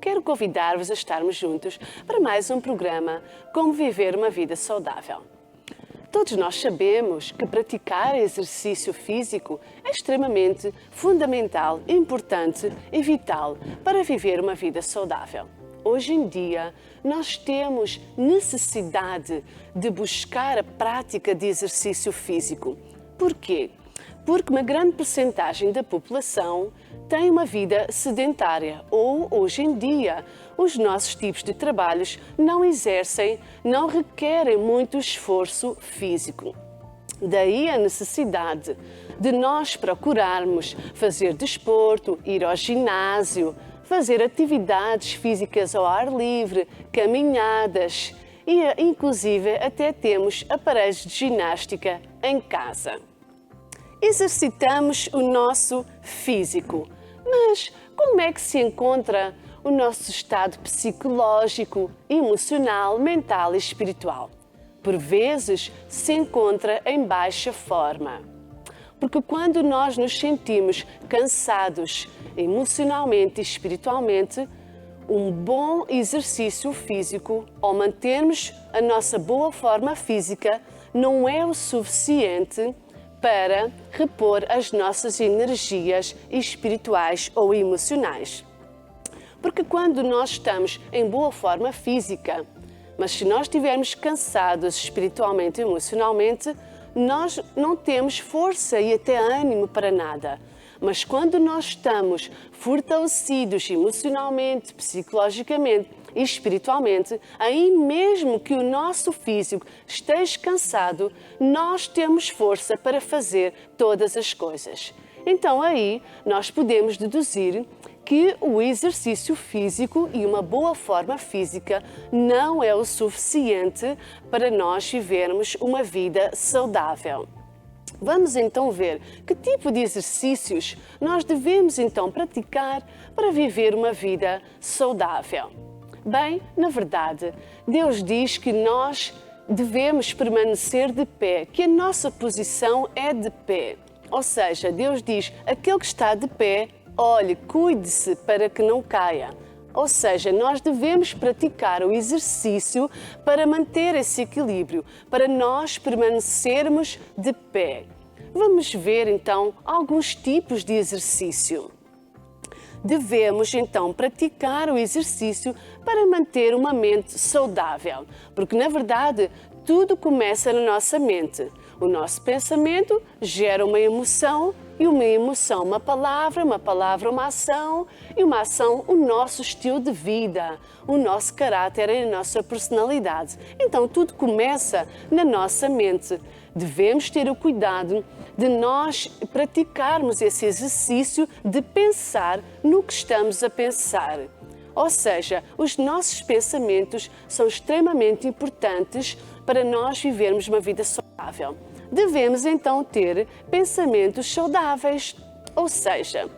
quero convidar-vos a estarmos juntos para mais um programa Como Viver uma Vida Saudável. Todos nós sabemos que praticar exercício físico é extremamente fundamental, importante e vital para viver uma vida saudável. Hoje em dia, nós temos necessidade de buscar a prática de exercício físico. Por quê? Porque uma grande percentagem da população tem uma vida sedentária ou, hoje em dia, os nossos tipos de trabalhos não requerem muito esforço físico. Daí a necessidade de nós procurarmos fazer desporto, ir ao ginásio, fazer atividades físicas ao ar livre, caminhadas e, inclusive, até temos aparelhos de ginástica em casa. Exercitamos o nosso físico, mas como é que se encontra o nosso estado psicológico, emocional, mental e espiritual? Por vezes se encontra em baixa forma. Porque quando nós nos sentimos cansados emocionalmente e espiritualmente, um bom exercício físico ou mantermos a nossa boa forma física não é o suficiente para repor as nossas energias espirituais ou emocionais. Porque quando nós estamos em boa forma física, mas se nós estivermos cansados espiritualmente e emocionalmente, nós não temos força e até ânimo para nada. Mas quando nós estamos fortalecidos emocionalmente, psicologicamente e espiritualmente, aí mesmo que o nosso físico esteja cansado, nós temos força para fazer todas as coisas. Então aí nós podemos deduzir que o exercício físico e uma boa forma física não é o suficiente para nós vivermos uma vida saudável. Vamos então ver que tipo de exercícios nós devemos então praticar para viver uma vida saudável. Bem, na verdade, Deus diz que nós devemos permanecer de pé, que a nossa posição é de pé. Ou seja, Deus diz, aquele que está de pé, olhe, cuide-se para que não caia. Ou seja, nós devemos praticar o exercício para manter esse equilíbrio, para nós permanecermos de pé. Vamos ver então alguns tipos de exercício. Devemos então praticar o exercício para manter uma mente saudável, porque na verdade tudo começa na nossa mente. O nosso pensamento gera uma emoção e uma emoção uma palavra uma ação e uma ação o nosso estilo de vida, o nosso caráter e a nossa personalidade. Então tudo começa na nossa mente. Devemos ter o cuidado de nós praticarmos esse exercício de pensar no que estamos a pensar. Ou seja, os nossos pensamentos são extremamente importantes para nós vivermos uma vida saudável. Devemos então ter pensamentos saudáveis, ou seja,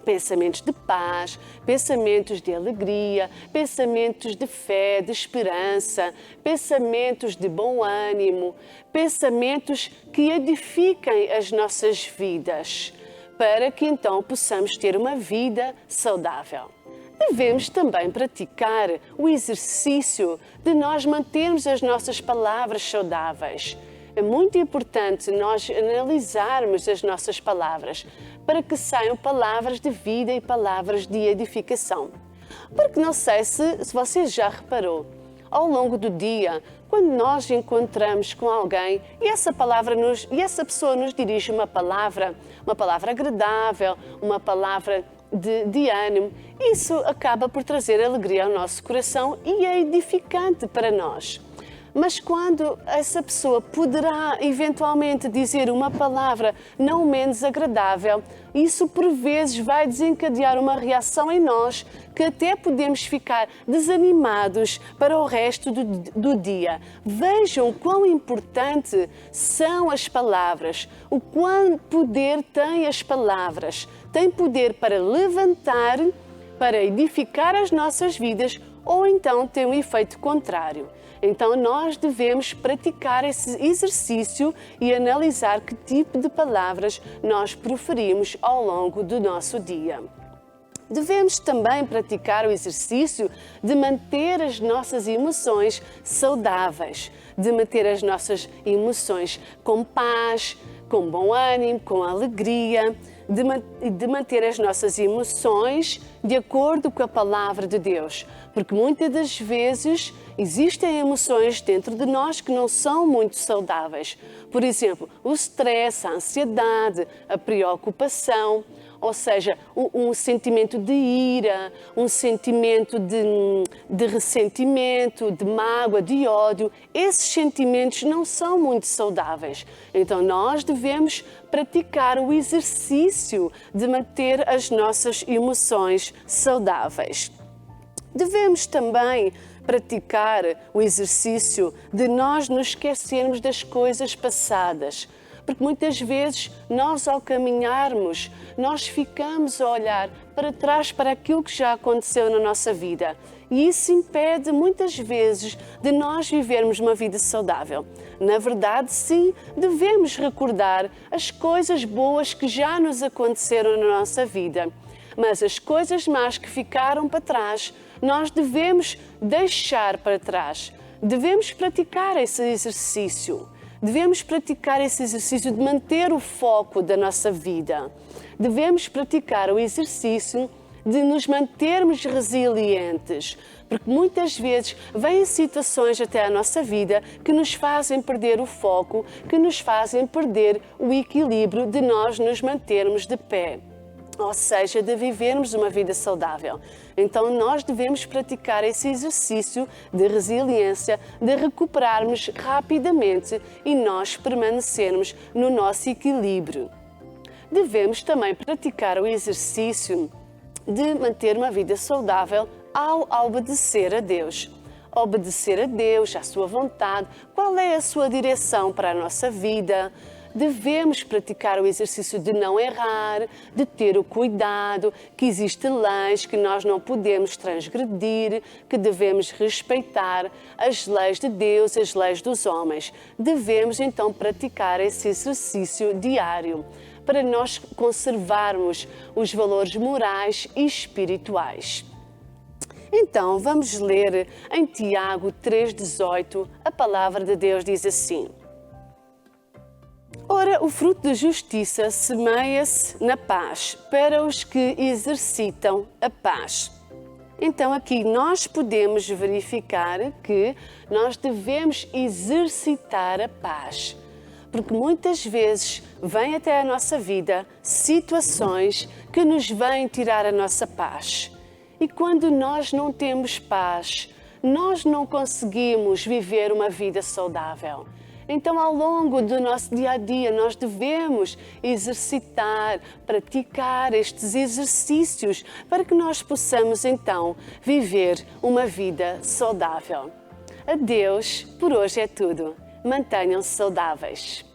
pensamentos de paz, pensamentos de alegria, pensamentos de fé, de esperança, pensamentos de bom ânimo, pensamentos que edifiquem as nossas vidas, para que então possamos ter uma vida saudável. Devemos também praticar o exercício de nós mantermos as nossas palavras saudáveis. É muito importante nós analisarmos as nossas palavras para que saiam palavras de vida e palavras de edificação. Porque não sei se você já reparou, ao longo do dia, quando nós encontramos com alguém e essa pessoa nos dirige uma palavra agradável, uma palavra de ânimo, isso acaba por trazer alegria ao nosso coração e é edificante para nós. Mas quando essa pessoa poderá eventualmente dizer uma palavra não menos agradável, isso por vezes vai desencadear uma reação em nós que até podemos ficar desanimados para o resto do dia. Vejam quão importante são as palavras, o quão poder têm as palavras. Tem poder para levantar, para edificar as nossas vidas ou então tem um efeito contrário. Então nós devemos praticar esse exercício e analisar que tipo de palavras nós proferimos ao longo do nosso dia. Devemos também praticar o exercício de manter as nossas emoções saudáveis, de manter as nossas emoções com paz, com bom ânimo, com alegria, de manter as nossas emoções de acordo com a palavra de Deus. Porque muitas das vezes existem emoções dentro de nós que não são muito saudáveis. Por exemplo, o stress, a ansiedade, a preocupação. Ou seja, um sentimento de ira, um sentimento de ressentimento, de mágoa, de ódio. Esses sentimentos não são muito saudáveis. Então, nós devemos praticar o exercício de manter as nossas emoções saudáveis. Devemos também praticar o exercício de nós nos esquecermos das coisas passadas. Porque muitas vezes nós, ao caminharmos, nós ficamos a olhar para trás para aquilo que já aconteceu na nossa vida. E isso impede muitas vezes de nós vivermos uma vida saudável. Na verdade, sim, devemos recordar as coisas boas que já nos aconteceram na nossa vida. Mas as coisas más que ficaram para trás, nós devemos deixar para trás. Devemos praticar esse exercício. Devemos praticar esse exercício de manter o foco da nossa vida. Devemos praticar o exercício de nos mantermos resilientes, porque muitas vezes vêm situações até à nossa vida que nos fazem perder o foco, que nos fazem perder o equilíbrio de nós nos mantermos de pé. Ou seja, de vivermos uma vida saudável. Então, nós devemos praticar esse exercício de resiliência, de recuperarmos rapidamente e nós permanecermos no nosso equilíbrio. Devemos também praticar o exercício de manter uma vida saudável ao obedecer a Deus. Obedecer a Deus, à sua vontade, qual é a sua direção para a nossa vida. Devemos praticar o exercício de não errar, de ter o cuidado, que existem leis que nós não podemos transgredir, que devemos respeitar as leis de Deus, as leis dos homens. Devemos então praticar esse exercício diário para nós conservarmos os valores morais e espirituais. Então, vamos ler em Tiago 3,18, a palavra de Deus diz assim: Ora, o fruto da justiça semeia-se na paz para os que exercitam a paz. Então, aqui nós podemos verificar que nós devemos exercitar a paz. Porque muitas vezes vêm até a nossa vida situações que nos vêm tirar a nossa paz. E quando nós não temos paz, nós não conseguimos viver uma vida saudável. Então, ao longo do nosso dia a dia, nós devemos exercitar, praticar estes exercícios para que nós possamos, então, viver uma vida saudável. Adeus, por hoje é tudo. Mantenham-se saudáveis.